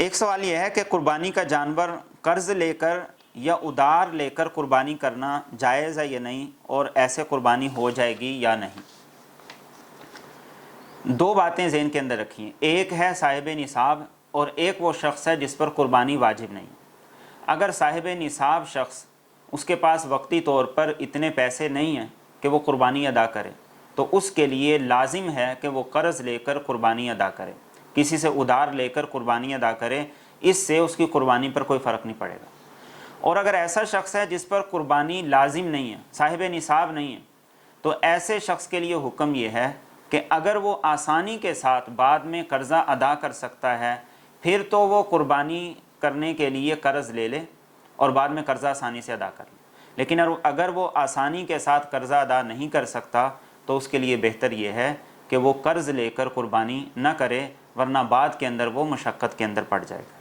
ایک سوال یہ ہے کہ قربانی کا جانور قرض لے کر یا ادھار لے کر قربانی کرنا جائز ہے یا نہیں، اور ایسے قربانی ہو جائے گی یا نہیں۔ دو باتیں ذہن کے اندر رکھیں، ایک ہے صاحب نصاب اور ایک وہ شخص ہے جس پر قربانی واجب نہیں۔ اگر صاحب نصاب شخص، اس کے پاس وقتی طور پر اتنے پیسے نہیں ہیں کہ وہ قربانی ادا کرے، تو اس کے لیے لازم ہے کہ وہ قرض لے کر قربانی ادا کرے، کسی سے ادھار لے کر قربانی ادا کرے، اس سے اس کی قربانی پر کوئی فرق نہیں پڑے گا۔ اور اگر ایسا شخص ہے جس پر قربانی لازم نہیں ہے، صاحب نصاب نہیں ہے، تو ایسے شخص کے لیے حکم یہ ہے کہ اگر وہ آسانی کے ساتھ بعد میں قرضہ ادا کر سکتا ہے، پھر تو وہ قربانی کرنے کے لیے قرض لے لے اور بعد میں قرضہ آسانی سے ادا کر لے۔ لیکن اگر وہ آسانی کے ساتھ قرضہ ادا نہیں کر سکتا تو اس کے لیے بہتر یہ ہے کہ وہ قرض لے کر قربانی نہ کرے، ورنہ بعد کے اندر وہ مشقت کے اندر پڑ جائے گا۔